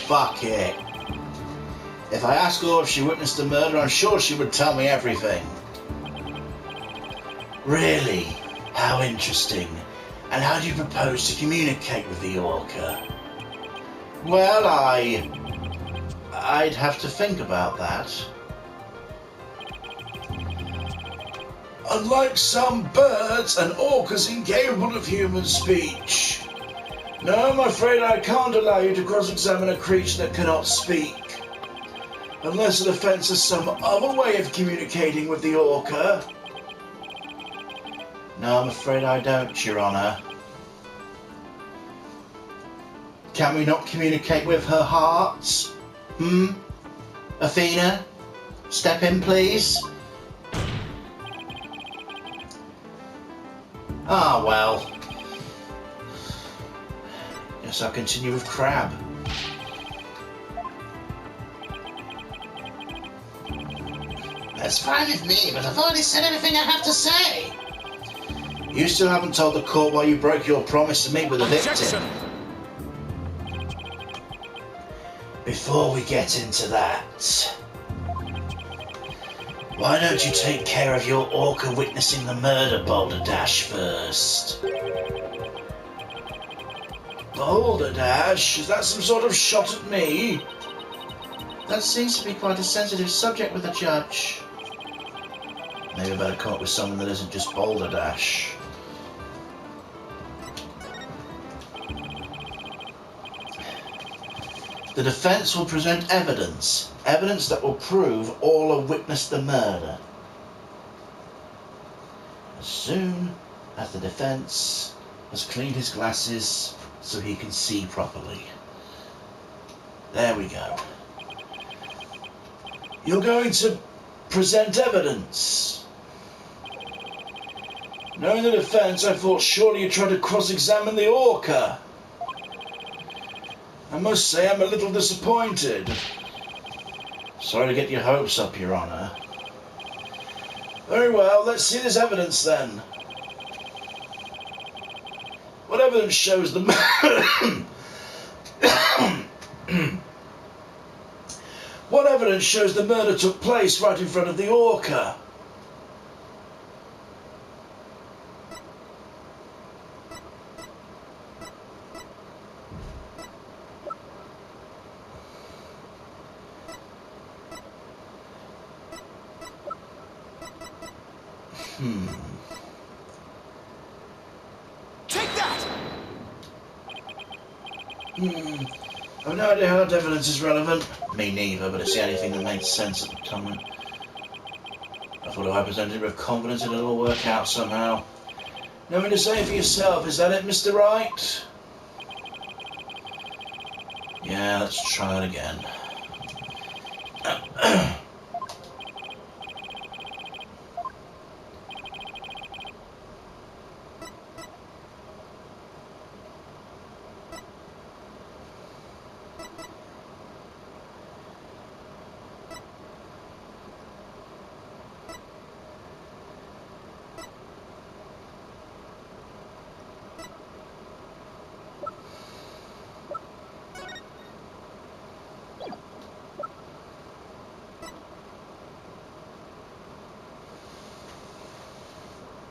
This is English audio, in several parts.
fuck it. If I ask her if she witnessed the murder, I'm sure she would tell me everything. Really? How interesting. And how do you propose to communicate with the Orca? Well, I'd have to think about that. Unlike some birds, an orc is incapable of human speech. No, I'm afraid I can't allow you to cross-examine a creature that cannot speak. Unless the defense has some other way of communicating with the Orca. No, I'm afraid I don't, Your Honor. Can we not communicate with her heart? Athena? Step in, please. Ah, well. Guess I'll continue with Crab. That's fine with me, but I've already said everything I have to say. You still haven't told the court why you broke your promise to meet with the victim. Before we get into that, why don't you take care of your Orca witnessing the murder, Boulder Dash, first? Boulder Dash? Is that some sort of shot at me? That seems to be quite a sensitive subject with the judge. Maybe I better come up with something that isn't just Boulder Dash. The defense will present evidence that will prove Orla witnessed the murder. As soon as the defense has cleaned his glasses so he can see properly. There we go. You're going to present evidence. Knowing the defense, I thought surely you'd try to cross-examine the Orca. I must say I'm a little disappointed. Sorry to get your hopes up, Your Honor. Very well, let's see this evidence then. What evidence shows the What evidence shows the murder took place right in front of the Orca? Take that! I've no idea how that evidence is relevant. Me neither, but it's the only thing that made sense at the time. I thought if I presented with confidence it'll all work out somehow. Nothing to say for yourself, is that it, Mr. Wright? Yeah, let's try it again.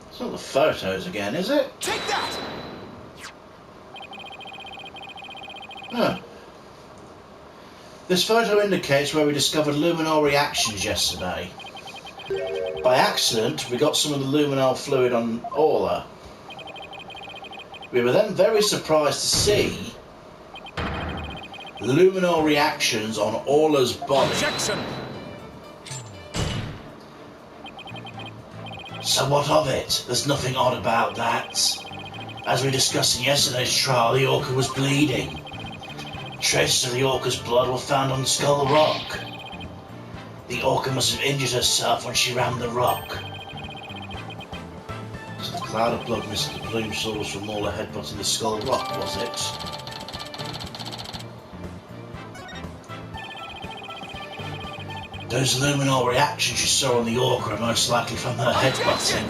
It's not the photos again, is it? Take that! Huh. This photo indicates where we discovered luminol reactions yesterday. By accident, we got some of the luminol fluid on Orla. We were then very surprised to see luminol reactions on Orla's body. Objection! So what of it? There's nothing odd about that. As we discussed in yesterday's trial, the Orca was bleeding. Traces of the Orca's blood were found on Skull Rock. The Orca must have injured herself when she rammed the rock. So the cloud of blood missed the plume source from all her headbutting the Skull Rock, was it? Those luminol reactions you saw on the Orca are most likely from her headbutting.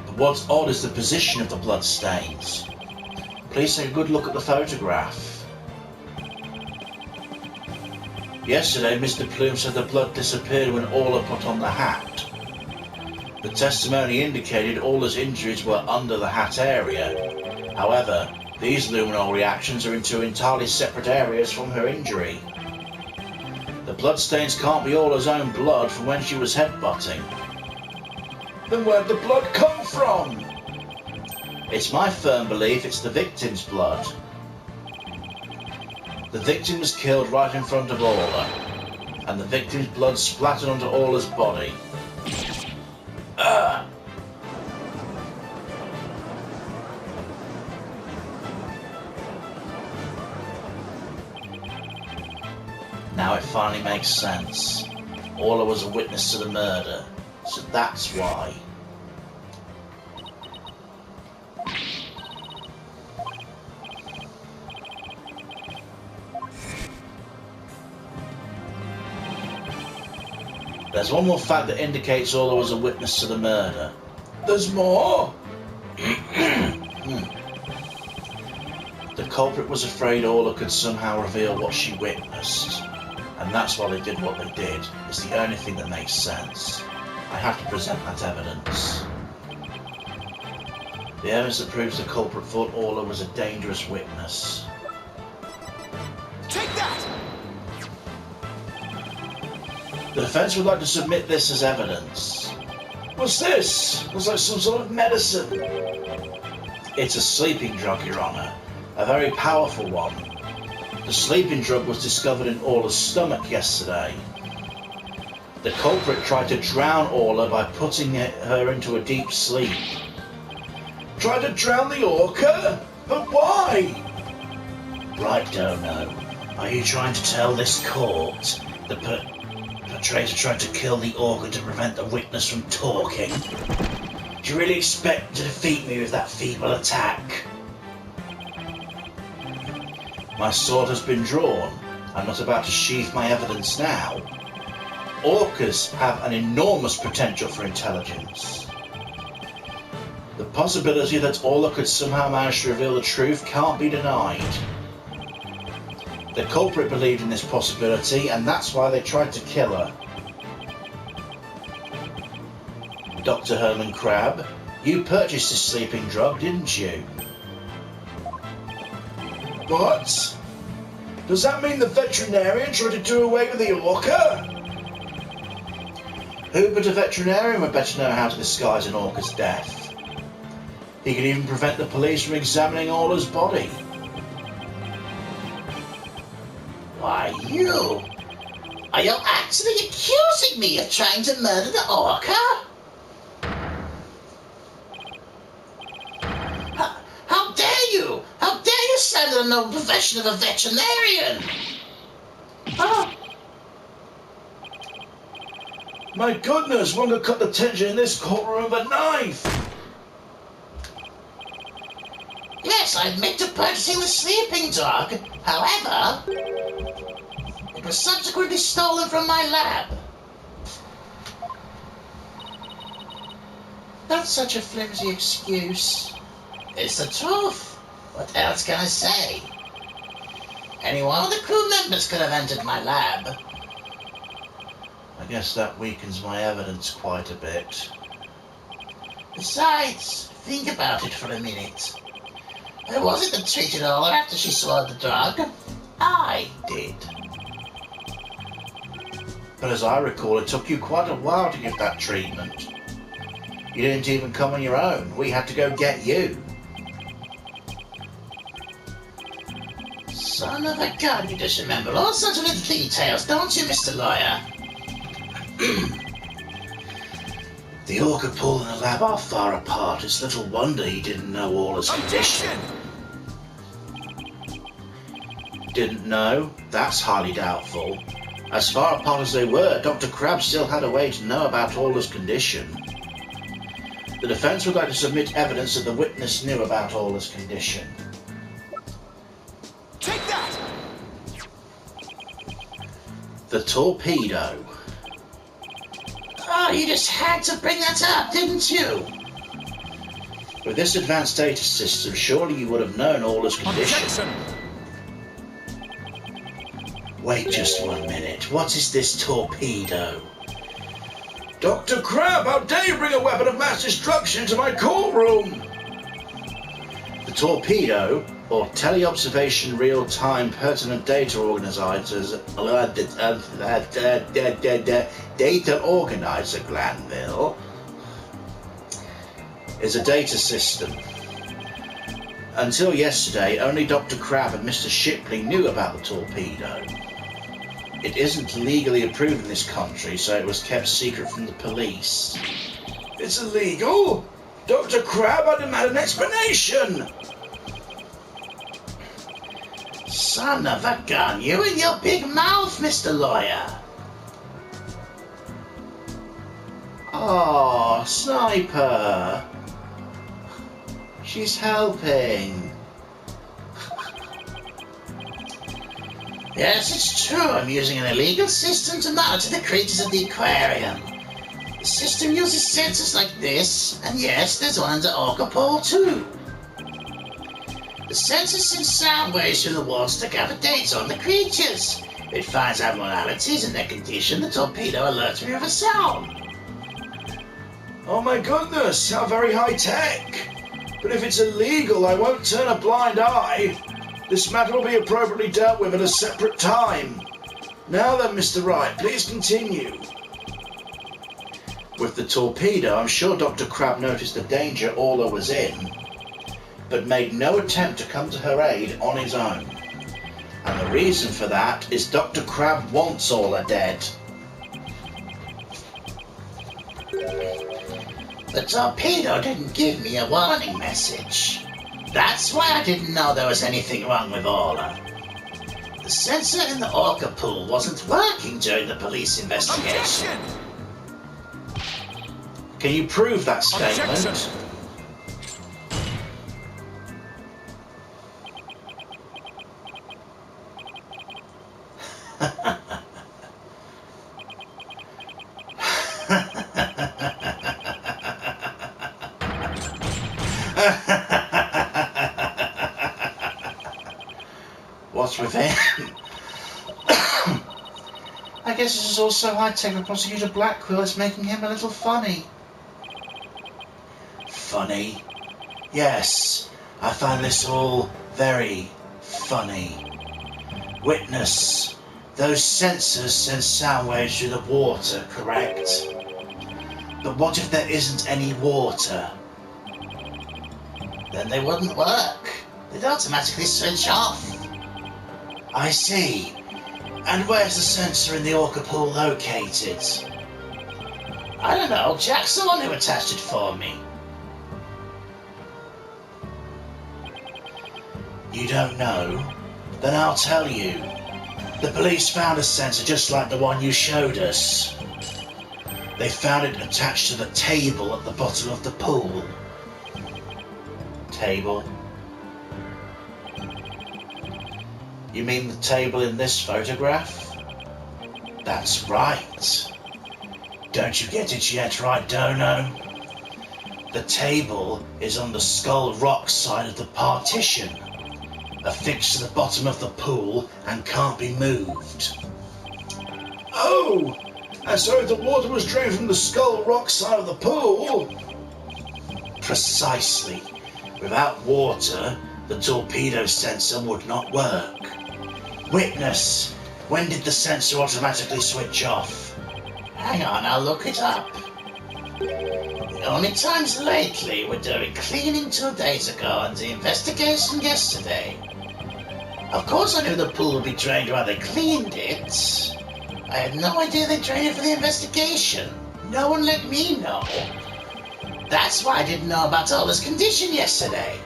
But what's odd is the position of the blood stains. Please take a good look at the photograph. Yesterday, Mr. Plume said the blood disappeared when Orla put on the hat. The testimony indicated Orla's injuries were under the hat area. However, these luminol reactions are in two entirely separate areas from her injury. The bloodstains can't be Orla's own blood from when she was headbutting. Then where'd the blood come from? It's my firm belief it's the victim's blood. The victim was killed right in front of Orla, and the victim's blood splattered onto Orla's body. Now it finally makes sense. Orla was a witness to the murder, so that's why. There's one more fact that indicates Orla was a witness to the murder. There's more? The culprit was afraid Orla could somehow reveal what she witnessed. And that's why they did what they did. It's the only thing that makes sense. I have to present that evidence. The evidence that proves the culprit thought Orla was a dangerous witness. Take that! The defense would like to submit this as evidence. What's this? Looks like some sort of medicine. It's a sleeping drug, Your Honor. A very powerful one. The sleeping drug was discovered in Orla's stomach yesterday. The culprit tried to drown Orla by putting her into a deep sleep. Tried to drown the orca? But why? Right, don't know. Are you trying to tell this court the perpetrator tried to kill the orca to prevent the witness from talking? Do you really expect to defeat me with that feeble attack? My sword has been drawn. I'm not about to sheath my evidence now. Orcas have an enormous potential for intelligence. The possibility that Orla could somehow manage to reveal the truth can't be denied. The culprit believed in this possibility, and that's why they tried to kill her. Dr. Herman Crab, you purchased this sleeping drug, didn't you? What? Does that mean the veterinarian tried to do away with the orca? Who but a veterinarian would better know how to disguise an orca's death? He could even prevent the police from examining Orla's body. Why, you? Are you actually accusing me of trying to murder the orca? How dare you? How dare you stand in the noble profession of a veterinarian? Oh. My goodness, one could cut the tension in this courtroom with a knife. Yes, I admit to purchasing the sleeping drug. However, it was subsequently stolen from my lab. That's such a flimsy excuse. It's the truth. What else can I say? Any one of the crew members could have entered my lab. I guess that weakens my evidence quite a bit. Besides, think about it for a minute. Who was it that treated Orla after she swallowed the drug? I did. But as I recall, it took you quite a while to give that treatment. You didn't even come on your own. We had to go get you. Son of a gun, you just remember all sorts of little details, don't you, Mr. Lawyer? The orca pool and the lab are far apart. It's little wonder he didn't know Orla's condition. Didn't know? That's highly doubtful. As far apart as they were, Dr. Crab still had a way to know about Orla's condition. The defense would like to submit evidence that the witness knew about Orla's condition. Take that! The torpedo. Oh, you just had to bring that up, didn't you? With this advanced data system, surely you would have known Orla's condition. Objection! Wait just 1 minute. What is this torpedo? Dr. Crab, how dare you bring a weapon of mass destruction into my courtroom? The torpedo, or Teleobservation Real-Time Pertinent Data Data Organizer, Glanville, is a data system. Until yesterday, only Dr. Crab and Mr. Shipley knew about the torpedo. It isn't legally approved in this country, so it was kept secret from the police. It's illegal? Dr. Crab, I demand an explanation! Son of a gun, you and your big mouth, Mr. Lawyer! Oh, Sniper! She's helping. Yes, it's true. I'm using an illegal system to monitor the creatures of the aquarium. The system uses sensors like this, and yes, there's one under Orca Pool too. The sensors send sound waves through the walls to gather data on the creatures. If it finds abnormalities in their condition, the torpedo alerts me of a sound. Oh my goodness, how very high-tech! But if it's illegal, I won't turn a blind eye. This matter will be appropriately dealt with at a separate time. Now then, Mr. Wright, please continue. With the torpedo, I'm sure Dr. Crab noticed the danger Orla was in, but made no attempt to come to her aid on his own. And the reason for that is Dr. Crab wants Orla dead. The torpedo didn't give me a warning message. That's why I didn't know there was anything wrong with Orla. The sensor in the Orca pool wasn't working during the police investigation. Objection! Can you prove that statement? Objection! What's with him? I guess this is also high-tech for Prosecutor Blackwell. It's making him a little funny. Funny? Yes, I find this all very funny. Witness, those sensors send sound waves through the water, correct? But what if there isn't any water? Then they wouldn't work. They'd automatically switch off. I see. And where's the sensor in the Orca pool located? I don't know. Jack's the one who attached it for me. You don't know? Then I'll tell you. The police found a sensor just like the one you showed us. They found it attached to the table at the bottom of the pool. Table? You mean the table in this photograph? That's right. Don't you get it yet, right, Dono? The table is on the Skull Rock side of the partition, affixed to the bottom of the pool and can't be moved. Oh! And so if the water was drained from the Skull Rock side of the pool... Precisely. Without water, the torpedo sensor would not work. Witness, when did the sensor automatically switch off? Hang on, I'll look it up. The only times lately were during cleaning 2 days ago and the investigation yesterday. Of course I knew the pool would be drained while they cleaned it. I had no idea they drained it for the investigation. No one let me know. That's why I didn't know about Orla's condition yesterday.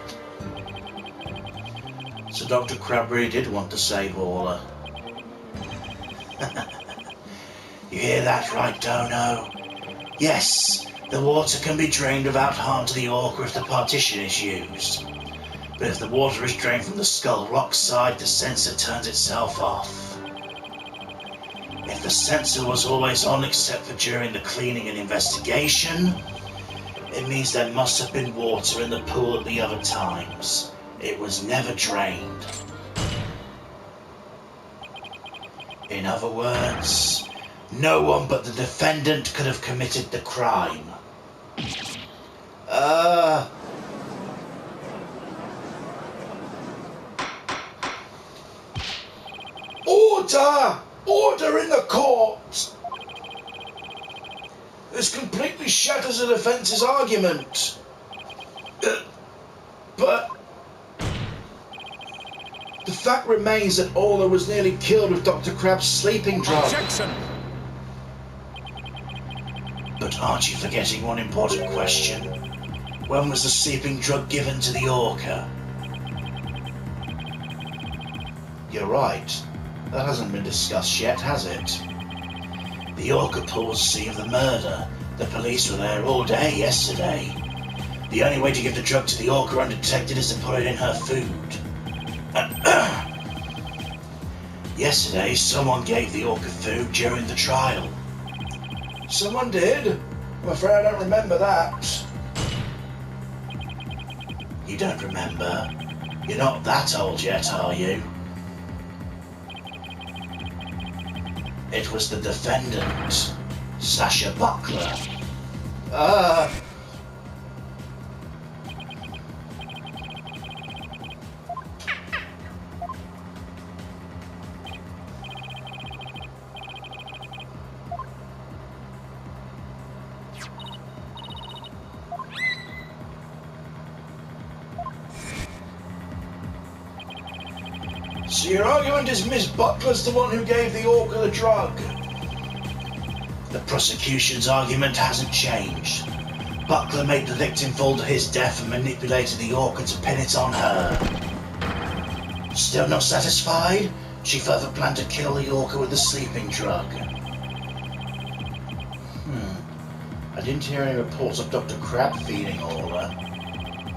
So Dr. Crab really did want to save Orla. You hear that right, Dono? Yes, the water can be drained without harm to the Orca if the partition is used. But if the water is drained from the Skull Rock side, the sensor turns itself off. If the sensor was always on except for during the cleaning and investigation, It means there must have been water in the pool at the other times. It was never drained. In other words, no one but the defendant could have committed the crime. Order! Order in the court! This completely shatters the defence's argument. But the fact remains that Orla was nearly killed with Dr. Crab's sleeping drug. Objection! But aren't you forgetting one important question? When was the sleeping drug given to the orca? You're right. That hasn't been discussed yet, has it? The orca pool was the scene of the murder. The police were there all day yesterday. The only way to give the drug to the orca undetected is to put it in her food. Yesterday, someone gave the orca food during the trial. Someone did? I'm afraid I don't remember that. You don't remember? You're not that old yet, are you? It was the defendant, Sasha Buckler. So your argument is Miss Buckler's the one who gave the orca the drug? The prosecution's argument hasn't changed. Buckler made the victim fall to his death and manipulated the orca to pin it on her. Still not satisfied? She further planned to kill the orca with the sleeping drug. I didn't hear any reports of Dr. Crab feeding Orla.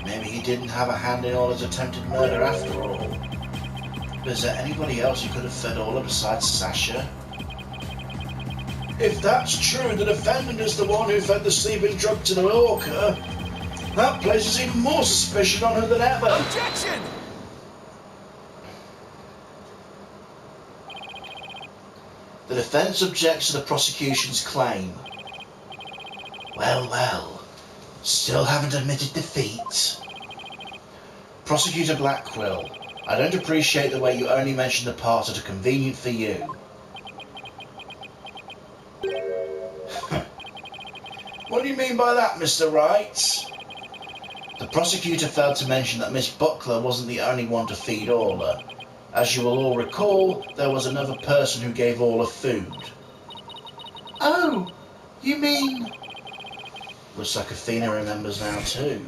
Maybe he didn't have a hand in Orla's attempted murder after all. But is there anybody else who could have fed Orla besides Sasha? If that's true, the defendant is the one who fed the sleeping drug to the orca. That places even more suspicion on her than ever. Objection! The defense objects to the prosecution's claim. Well, still haven't admitted defeat. Prosecutor Blackquill, I don't appreciate the way you only mention the parts that are convenient for you. What do you mean by that, Mr. Wright? The prosecutor failed to mention that Miss Buckler wasn't the only one to feed Orla. As you will all recall, there was another person who gave Orla food. Oh, you mean... Looks like Athena remembers now too.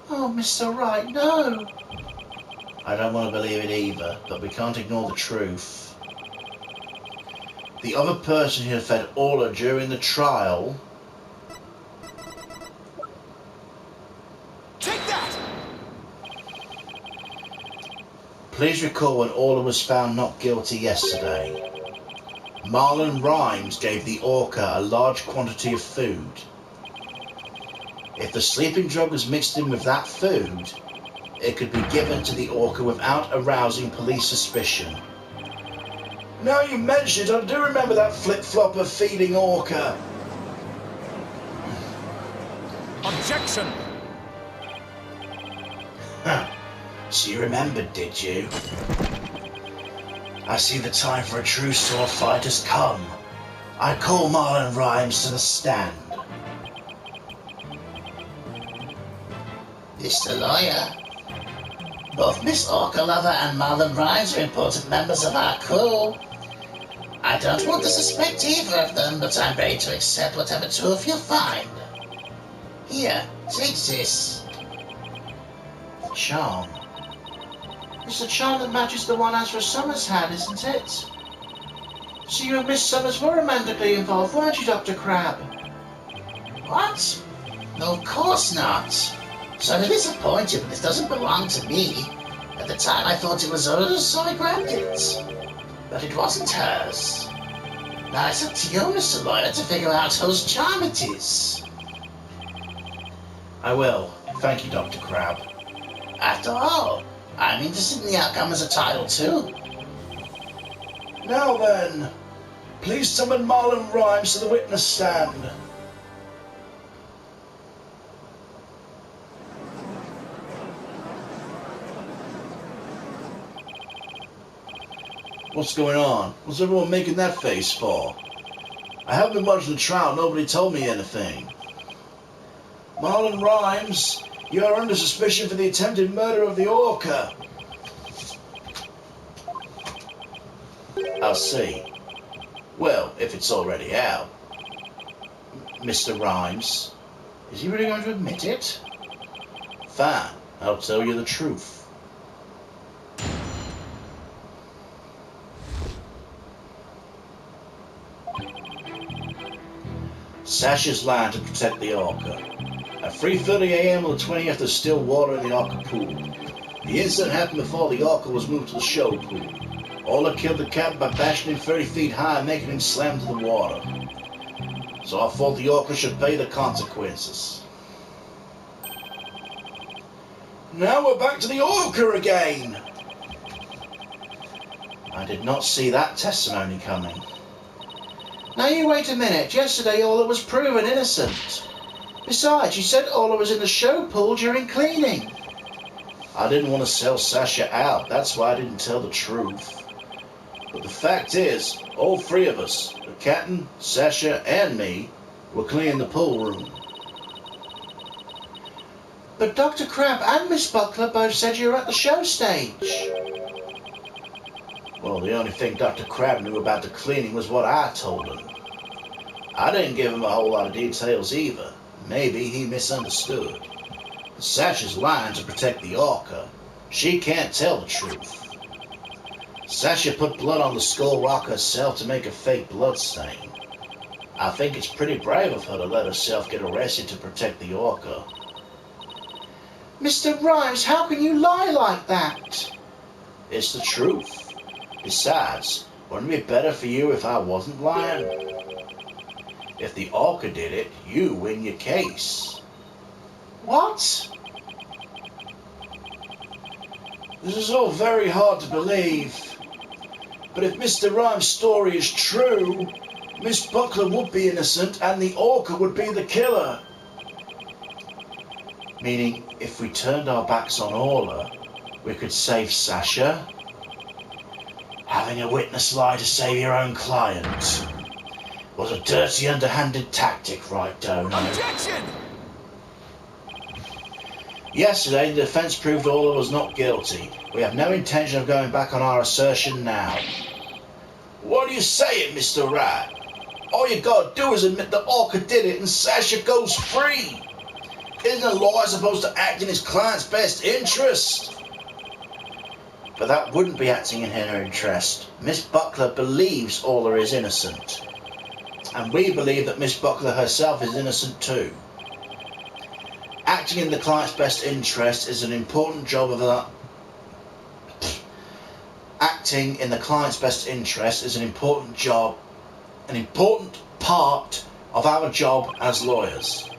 Oh, Mr. Wright, no! I don't want to believe it either, but we can't ignore the truth. The other person who had fed Orla during the trial... Take that! Please recall when Orla was found not guilty yesterday. Marlon Rhymes gave the orca a large quantity of food. If the sleeping drug was mixed in with that food, it could be given to the orca without arousing police suspicion. Now you mention it, I do remember that flip-flop of feeding orca. Objection! So you remembered, did you? I see the time for a true sword fight has come. I call Marlon Rhymes to the stand. Mr. Lawyer, both Miss Orca Lover and Marlon Rhymes are important members of our crew. I don't want to suspect either of them, but I'm ready to accept whatever proof you find. Here, take this. Charm. It's the charm that matches the one Azra Summers had, isn't it? So you and Miss Summers were romantically involved, weren't you, Dr. Crab? What? No, of course not. So disappointed, but this doesn't belong to me. At the time I thought it was hers, so I grabbed it. But it wasn't hers. Now it's up to you, Mr. Lawyer, to figure out whose charm it is. I will. Thank you, Dr. Crab. After all, I'm interested in the outcome as a title too. Now then, please summon Marlon Rhymes to the witness stand. What's going on? What's everyone making that face for? I haven't been watching the trial. Nobody told me anything. Marlon Rhymes, you are under suspicion for the attempted murder of the orca. I'll see. Well, if it's already out. Mr. Rhymes, is he really going to admit it? Fine, I'll tell you the truth. Sasha's lying to protect the orca. At 3:30 a.m. on the 20th, there's still water in the orca pool. The incident happened before the orca was moved to the show pool. Ola killed the captain by bashing him 30 feet high and making him slam to the water. So I thought the orca should pay the consequences. Now we're back to the orca again. I did not see that testimony coming. Now you wait a minute. Yesterday Ola was proven innocent. Besides, you said Ola was in the show pool during cleaning. I didn't want to sell Sasha out. That's why I didn't tell the truth. But the fact is, all three of us, the captain, Sasha, and me, were cleaning the pool room. But Dr. Crab and Miss Buckler both said you were at the show stage. Well, the only thing Dr. Crab knew about the cleaning was what I told him. I didn't give him a whole lot of details either. Maybe he misunderstood. Sasha's lying to protect the orca. She can't tell the truth. Sasha put blood on the skull rock herself to make a fake blood stain. I think it's pretty brave of her to let herself get arrested to protect the orca. Mr. Rhymes, how can you lie like that? It's the truth. Besides, wouldn't it be better for you if I wasn't lying? If the orca did it, you win your case. What? This is all very hard to believe. But if Mr. Rhymes' story is true, Miss Buckler would be innocent and the orca would be the killer. Meaning, if we turned our backs on Orla, we could save Sasha? Having a witness lie to save your own client was a dirty, underhanded tactic, right, Dono? Objection! Yesterday, the defense proved Orla was not guilty. We have no intention of going back on our assertion now. What are you saying, Mr. Rat? All you gotta do is admit the orca did it and Sasha goes free. Isn't a lawyer supposed to act in his client's best interest? But that wouldn't be acting in her interest. Miss Buckler believes Orla is innocent. And we believe that Miss Buckler herself is innocent too. Acting in the client's best interest is an important job of the... Acting in the client's best interest is an important part of our job as lawyers.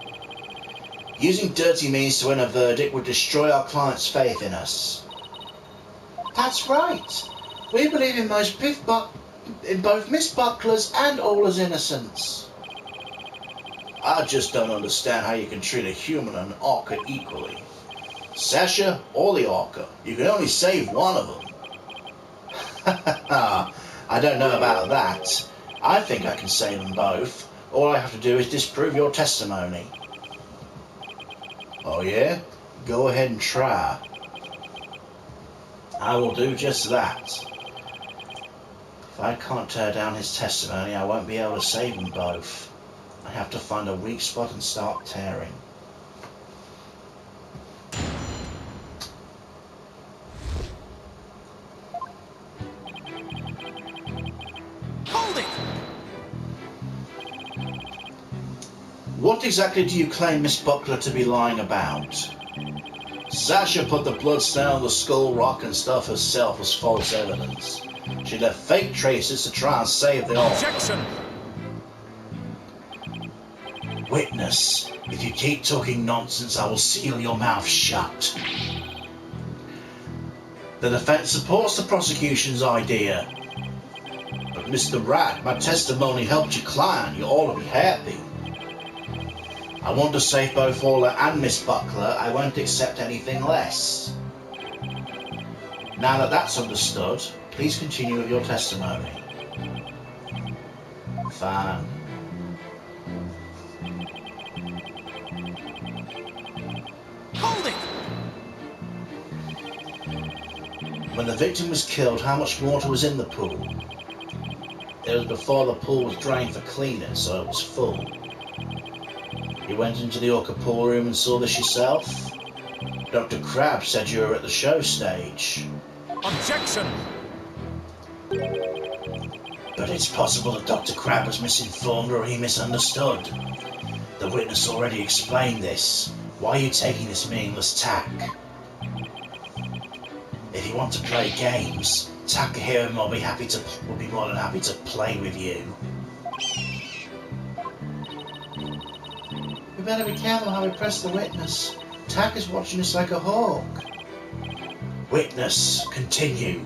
Using dirty means to win a verdict would destroy our client's faith in us. That's right. We believe in both Miss Buckler's and Orla's innocence. I just don't understand how you can treat a human and an orca equally. Sasha or the orca, you can only save one of them. I don't know about that. I think I can save them both. All I have to do is disprove your testimony. Oh yeah? Go ahead and try. I will do just that. If I can't tear down his testimony, I won't be able to save them both. I have to find a weak spot and start tearing. Hold it! What exactly do you claim Miss Buckler to be lying about? Sasha put the bloodstain on the skull rock and stuff herself as false evidence. She left fake traces to try and save the author. Objection! Witness, if you keep talking nonsense, I will seal your mouth shut. The defense supports the prosecution's idea. But Mr. Rat, my testimony helped your client. You ought to be happy. I want to save both Orla and Miss Buckler. I won't accept anything less. Now that that's understood, please continue with your testimony. Fine. Hold it! When the victim was killed, how much water was in the pool? It was before the pool was drained for cleaning, so it was full. You went into the orca pool room and saw this yourself? Dr. Crabbe said you were at the show stage. Objection! But it's possible that Dr. Crabbe was misinformed or he misunderstood. The witness already explained this. Why are you taking this meaningless tack? If you want to play games, Takahiro will be more than happy to play with you. We better be careful how we press the witness. Tak is watching us like a hawk. Witness, continue.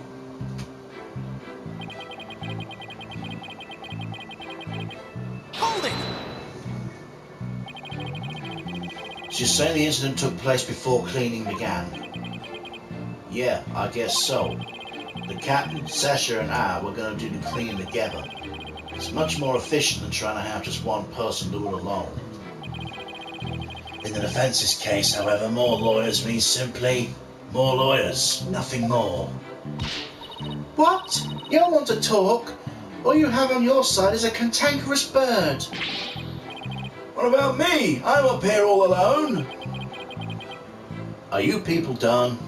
Hold it! So you're saying the incident took place before cleaning began? Yeah, I guess so. The captain, Sasha, and I were going to do the cleaning together. It's much more efficient than trying to have just one person do it alone. In the defense's case, however, more lawyers means simply more lawyers, nothing more. What? You don't want to talk? All you have on your side is a cantankerous bird. What about me? I'm up here all alone. Are you people done?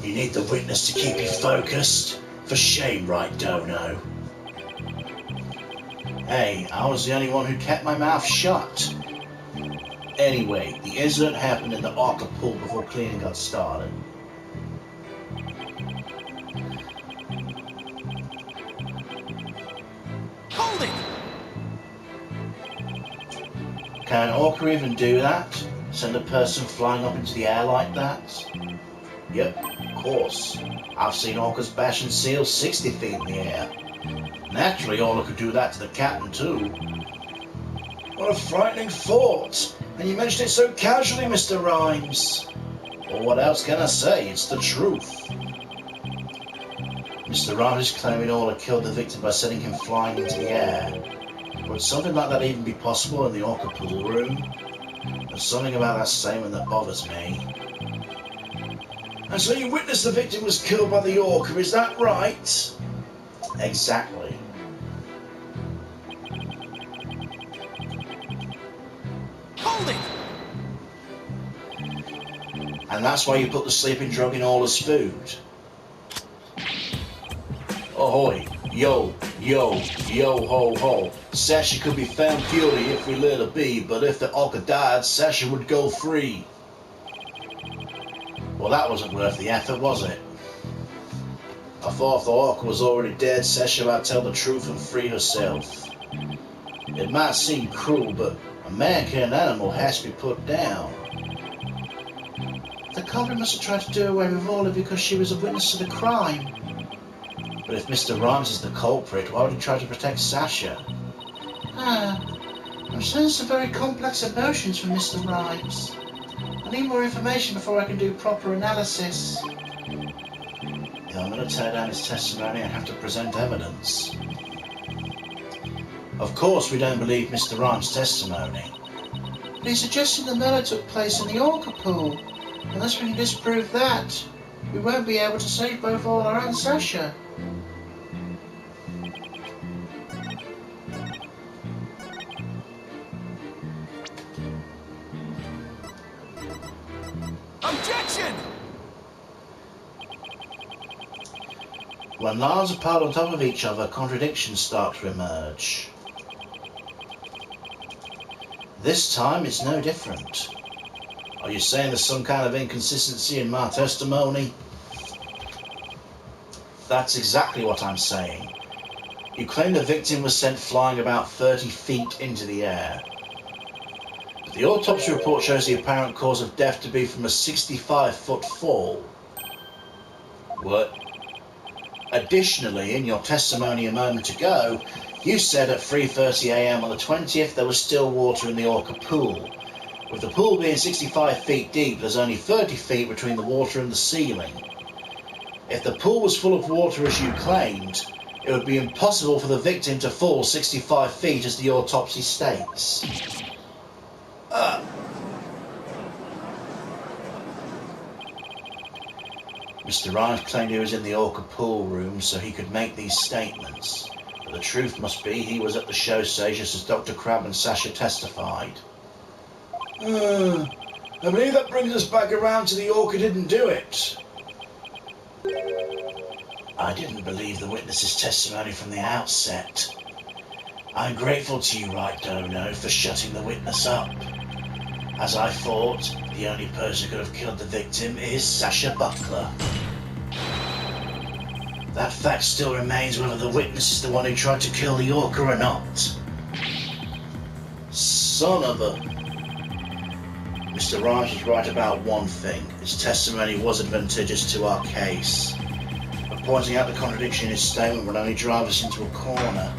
You need the witness to keep you focused. For shame, right, Dono? Hey, I was the only one who kept my mouth shut. Anyway, the incident happened in the orca pool before cleaning got started. Hold it! Can an orca even do that? Send a person flying up into the air like that? Yep, of course. I've seen orcas bashing seals 60 feet in the air. Naturally, Orla could do that to the captain too. What a frightening thought. And you mentioned it so casually, Mr. Rhymes. Well, what else can I say? It's the truth. Mr. Rhymes is claiming Orla killed the victim by sending him flying into the air. Would something like that even be possible in the orca pool room? There's something about that statement that bothers me. And so you witnessed the victim was killed by the orca, is that right? Exactly. Hold it! And that's why you put the sleeping drug in Orla's food. Ahoy! Yo, yo, yo, ho, ho. Sasha could be found guilty if we let her be, but if the orca died, Sasha would go free. Well, that wasn't worth the effort, was it? I thought if the orca was already dead, Sasha might tell the truth and free herself. It might seem cruel, but a man-killing animal has to be put down. The culprit must have tried to do away with Orla because she was a witness to the crime. But if Mr. Rhymes is the culprit, why would he try to protect Sasha? I'm sensing some very complex emotions from Mr. Rhymes. I need more information before I can do proper analysis. If I'm going to tear down his testimony, I have to present evidence. Of course, we don't believe Mr. Rhymes' testimony. But he's suggesting the murder took place in the orca pool. Unless we can disprove that, we won't be able to save both Orla and Sasha. Objection! When lies are piled on top of each other, contradictions start to emerge. This time it's no different. Are you saying there's some kind of inconsistency in my testimony? That's exactly what I'm saying. You claim the victim was sent flying about 30 feet into the air. But the autopsy report shows the apparent cause of death to be from a 65-foot fall. What? Additionally, in your testimony a moment ago, you said at 3:30 a.m. on the 20th there was still water in the Orca pool. With the pool being 65 feet deep, there's only 30 feet between the water and the ceiling. If the pool was full of water as you claimed, it would be impossible for the victim to fall 65 feet as the autopsy states. Mr. Rime claimed he was in the Orca pool room so he could make these statements. But the truth must be he was at the show stage just as Dr. Crabbe and Sasha testified. I believe that brings us back around to the Orca didn't do it. I didn't believe the witness's testimony from the outset. I'm grateful to you, Right Dono, for shutting the witness up. As I thought, the only person who could have killed the victim is Sasha Buckler. That fact still remains whether the witness is the one who tried to kill the Orca or not. Son of a... Mr. Rime was right about one thing. His testimony was advantageous to our case. But pointing out the contradiction in his statement would only drive us into a corner.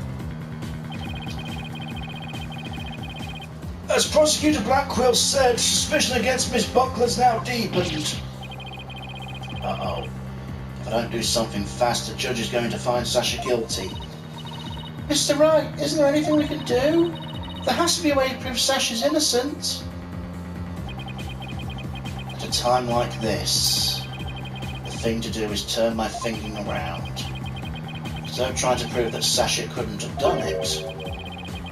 As Prosecutor Blackquill said, suspicion against Miss Buckler's now deepened. Uh-oh. If I don't do something fast, the judge is going to find Sasha guilty. Mr. Wright, isn't there anything we can do? There has to be a way to prove Sasha's innocent. At a time like this, the thing to do is turn my thinking around. Instead of trying to prove that Sasha couldn't have done it,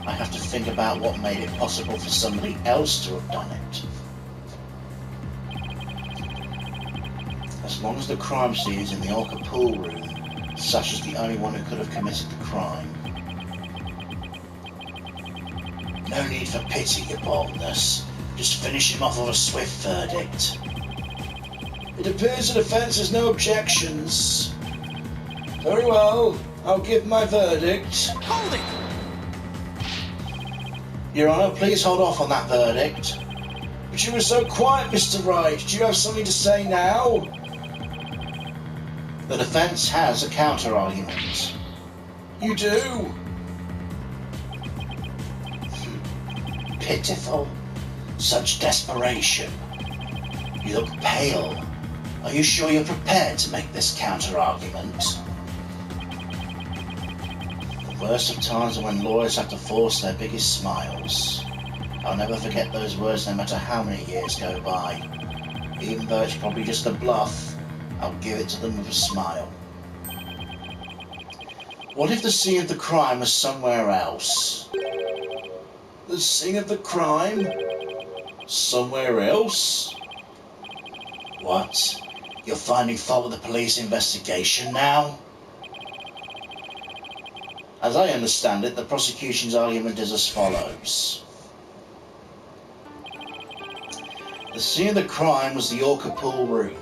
I have to think about what made it possible for somebody else to have done it. As long as the crime scene is in the Orca pool room, Sasha's the only one who could have committed the crime. No need for pity, your boldness. Just finish him off with a swift verdict. It appears the defence has no objections. Very well, I'll give my verdict. Hold it! Your Honour, please hold off on that verdict. But you were so quiet, Mr. Wright. Do you have something to say now? The defence has a counter-argument. You do? Pitiful. Such desperation. You look pale. Are you sure you're prepared to make this counter-argument? The worst of times are when lawyers have to force their biggest smiles. I'll never forget those words no matter how many years go by. Even though it's probably just a bluff, I'll give it to them with a smile. What if the scene of the crime was somewhere else? The scene of the crime? Somewhere else? What? You're finding fault with the police investigation now? As I understand it, the prosecution's argument is as follows. The scene of the crime was the Orca pool room.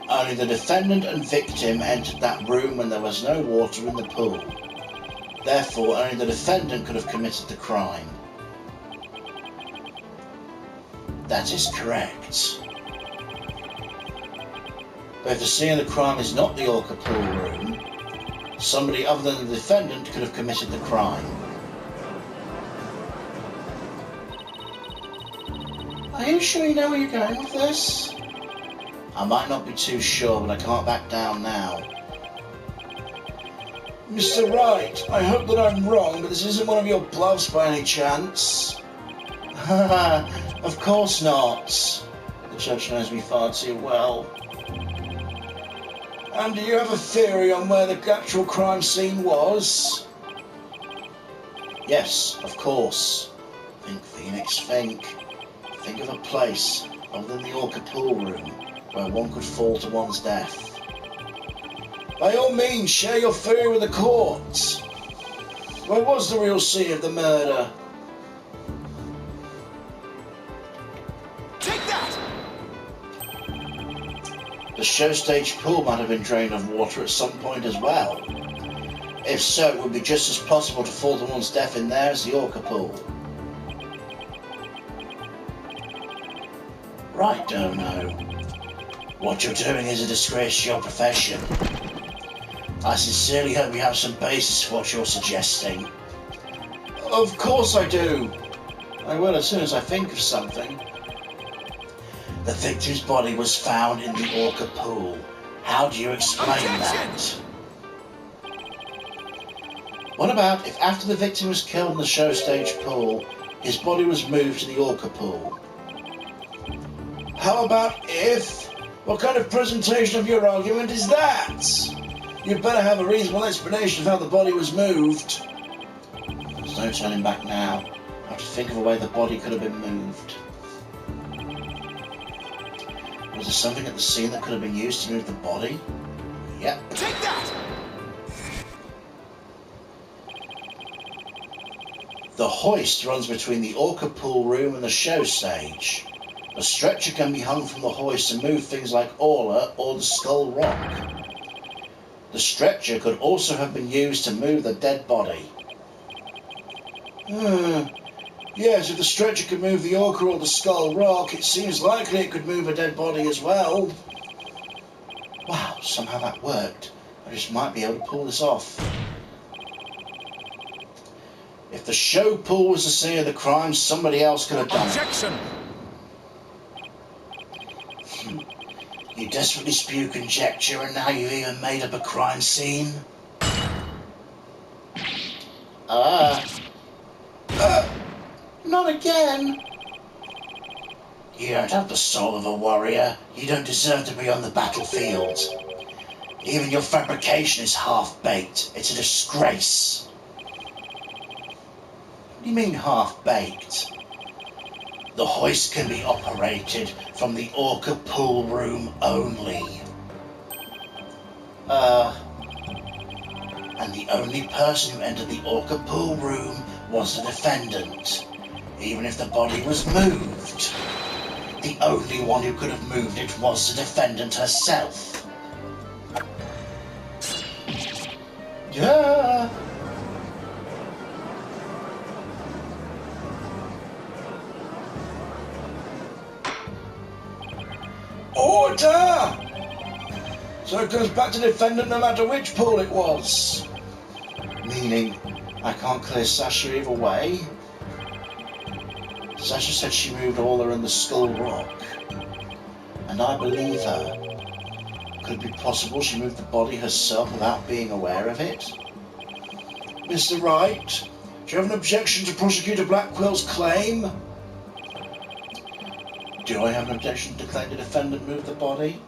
Only the defendant and victim entered that room when there was no water in the pool. Therefore, only the defendant could have committed the crime. That is correct. But if the scene of the crime is not the Orca pool room, somebody other than the defendant could have committed the crime. Are you sure you know where you're going with this? I might not be too sure, but I can't back down now. Mr. Wright, I hope that I'm wrong, but this isn't one of your bluffs by any chance. Of course not. The judge knows me far too well. And do you have a theory on where the actual crime scene was? Yes, of course. Think, Phoenix, think. Think of a place other than the Orca pool room where one could fall to one's death. By all means, share your theory with the court. Where was the real scene of the murder? the show stage pool might have been drained of water at some point as well. If so, it would be just as possible to fall to one's death in there as the Orca pool. Right, Dono. What you're doing is a disgrace to your profession. I sincerely hope you have some basis for what you're suggesting. Of course I do. I will as soon as I think of something. The victim's body was found in the Orca pool. How do you explain that? What about if after the victim was killed in the show stage pool, his body was moved to the Orca pool? How about if? What kind of presentation of your argument is that? You'd better have a reasonable explanation of how the body was moved. There's no turning back now. I have to think of a way the body could have been moved. Was there something at the scene that could have been used to move the body? Yep. Take that! The hoist runs between the Orca pool room and the show stage. A stretcher can be hung from the hoist and move things like Orla or the Skull Rock. The stretcher could also have been used to move the dead body. Yes, if the stretcher could move the Orca or the Skull Rock, it seems likely it could move a dead body as well. Wow, somehow that worked. I just might be able to pull this off. If the show pool was the scene of the crime, somebody else could have done it. Objection! You desperately spew conjecture and now you've even made up a crime scene? Not again! You don't have the soul of a warrior. You don't deserve to be on the battlefield. Even your fabrication is half-baked. It's a disgrace. What do you mean half-baked? The hoist can be operated from the Orca pool room only. And the only person who entered the Orca pool room was the defendant, even if the body was moved. The only one who could have moved it was the defendant herself. Yeah. Order! So it goes back to the defendant no matter which pool it was. Meaning, I can't clear Sasha either way? Sasha said she moved Orla and the Skull Rock. And I believe her. Could it be possible she moved the body herself without being aware of it? Mr. Wright, do you have an objection to Prosecutor Blackwell's claim? Do I have an objection to claim the defendant moved the body?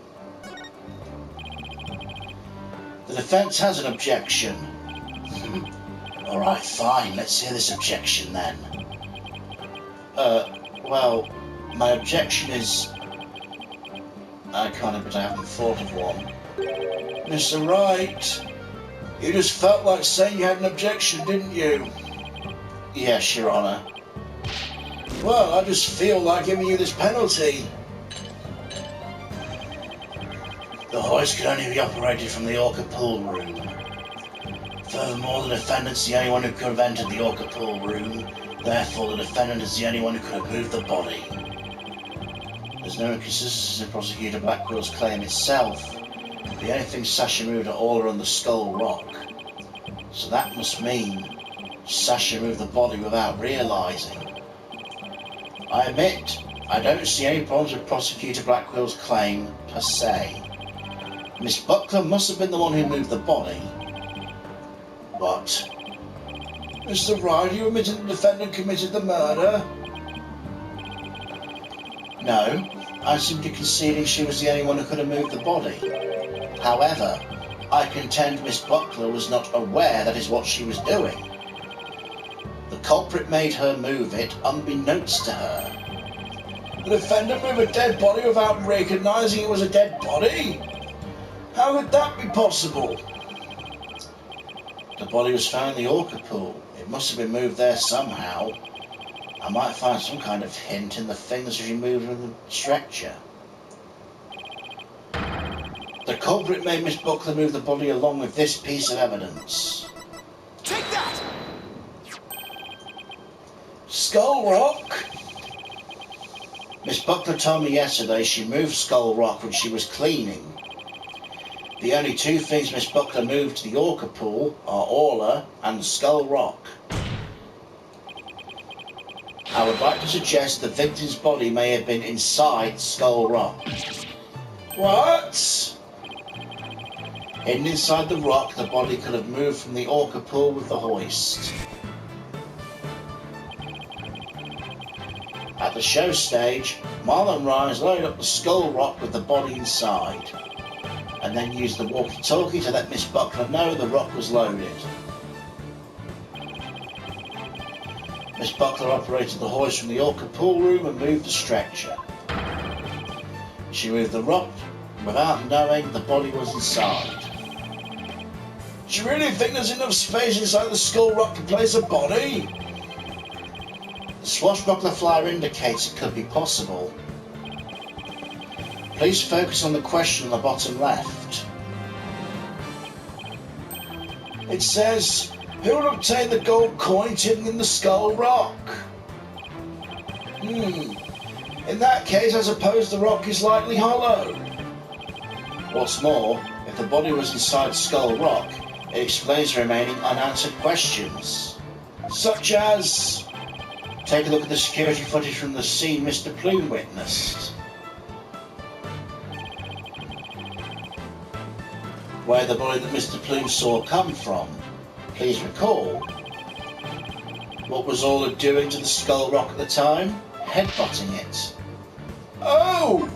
The defense has an objection. Alright, fine, let's hear this objection then. Well, my objection is... I can't admit I haven't thought of one. Mr. Wright, you just felt like saying you had an objection, didn't you? Yes, Your Honour. Well, I just feel like giving you this penalty. The hoist can only be operated from the Orca pool room. Furthermore, the defendant's the only one who could have entered the Orca pool room. Therefore, the defendant is the only one who could have moved the body. There's no inconsistency in Prosecutor Blackwell's claim itself. The only thing Sasha moved are Orla and the Skull Rock. So that must mean Sasha moved the body without realising. I admit, I don't see any problems with Prosecutor Blackwell's claim, per se. Miss Buckler must have been the one who moved the body. But... Mr. Wright, are you admitting the defendant committed the murder? No, I'm simply conceding she was the only one who could have moved the body. However, I contend Miss Buckler was not aware that is what she was doing. The culprit made her move it unbeknownst to her. The defendant moved a dead body without recognising it was a dead body? How could that be possible? The body was found in the Orca pool. It must have been moved there somehow. I might find some kind of hint in the things removed from the stretcher. The culprit made Miss Buckler move the body along with this piece of evidence. Take that! Skull Rock? Miss Buckler told me yesterday she moved Skull Rock when she was cleaning. The only two things Miss Buckler moved to the Orca pool are Orla and Skull Rock. I would like to suggest the victim's body may have been inside Skull Rock. What? Hidden inside the rock, the body could have moved from the Orca pool with the hoist. At the show stage, Marlon Rhymes loaded up the Skull Rock with the body inside, and then used the walkie-talkie to let Miss Buckler know the rock was loaded. Miss Buckler operated the hoist from the Orca pool room and moved the stretcher. She moved the rock without knowing the body was inside. Do you really think there's enough space inside the Skull Rock to place a body? The swashbuckler flyer indicates it could be possible. Please focus on the question on the bottom left. It says, who will obtain the gold coin hidden in the Skull Rock? In that case, I suppose the rock is likely hollow. What's more, if the body was inside Skull Rock, it explains the remaining unanswered questions. Such as... Take a look at the security footage from the scene Mr. Plume witnessed. Where the body that Mr. Plume saw come from. Please recall. What was Orla doing to the Skull Rock at the time? Headbutting it. Oh!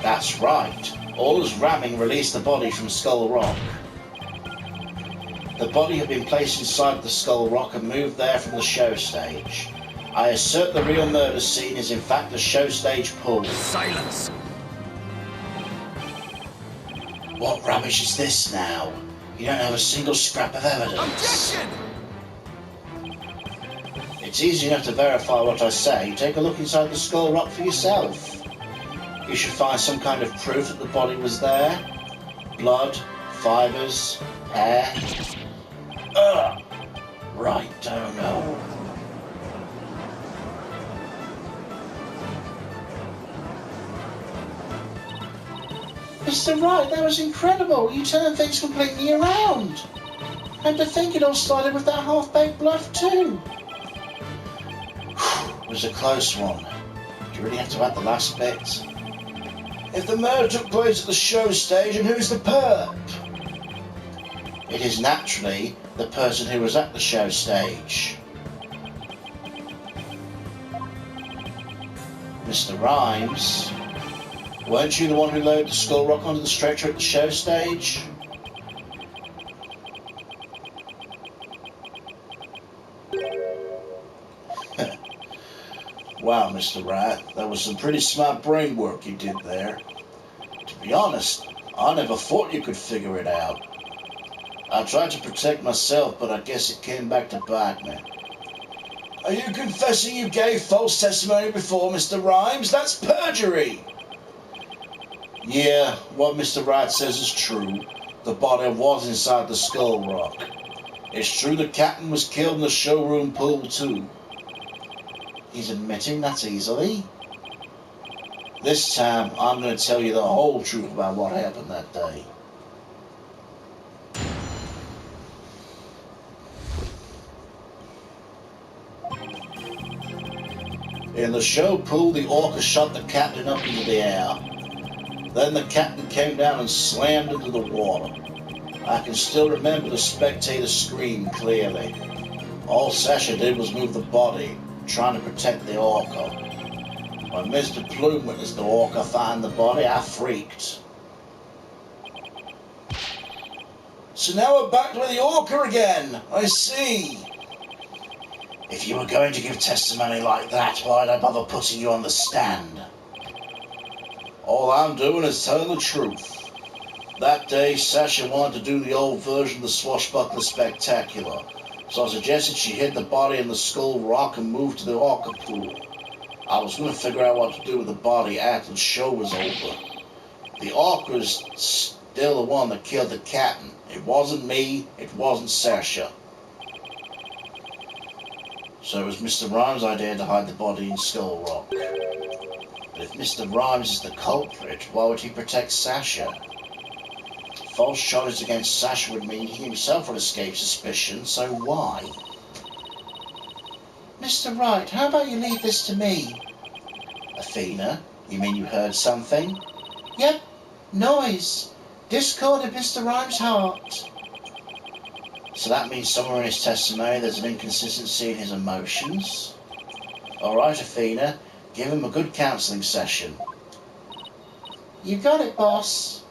That's right. Orla's ramming released the body from Skull Rock. The body had been placed inside the Skull Rock and moved there from the show stage. I assert the real murder scene is in fact the show stage pool. Silence! What rubbish is this now? You don't have a single scrap of evidence. Objection! It's easy enough to verify what I say. Take a look inside the Skull Rock for yourself. You should find some kind of proof that the body was there. Blood, fibres, hair. Right, don't know. Mr. Wright, that was incredible. You turned things completely around. And to think it all started with that half-baked bluff too. It was a close one. Do you really have to add the last bit? If the murder took place at the show stage, and who's the perp? It is naturally the person who was at the show stage. Mr. Rhymes, weren't you the one who loaded the Skull Rock onto the stretcher at the show stage? Wow, Mr. Wright, that was some pretty smart brain work you did there. To be honest, I never thought you could figure it out. I tried to protect myself, but I guess it came back to bite me. Are you confessing you gave false testimony before, Mr. Rhymes? That's perjury! Yeah, what Mr. Wright says is true. The body was inside the Skull Rock. It's true the captain was killed in the showroom pool too. He's admitting that easily. This time, I'm going to tell you the whole truth about what happened that day. In the show pool, the orca shot the captain up into the air. Then the captain came down and slammed into the water. I can still remember the spectator scream clearly. All Sasha did was move the body, trying to protect the orca. When Mr. Plume witnessed the orca find the body, I freaked. So now we're back with the orca again. I see. If you were going to give testimony like that, why'd I bother putting you on the stand? All I'm doing is telling the truth. That day, Sasha wanted to do the old version of the Swashbuckler Spectacular, so I suggested she hid the body in the Skull Rock and moved to the orca pool. I was going to figure out what to do with the body after the show was over. The Orc was still the one that killed the captain. It wasn't me, it wasn't Sasha. So it was Mr. Rhymes' idea to hide the body in Skull Rock. But if Mr. Rhymes is the culprit, why would he protect Sasha? False charges against Sasha would mean he himself would escape suspicion, so why? Mr. Wright, how about you leave this to me? Athena, you mean you heard something? Yep, noise. Discord of Mr. Rhymes' heart. So that means somewhere in his testimony there's an inconsistency in his emotions? Alright, Athena, give him a good counselling session. You got it, boss.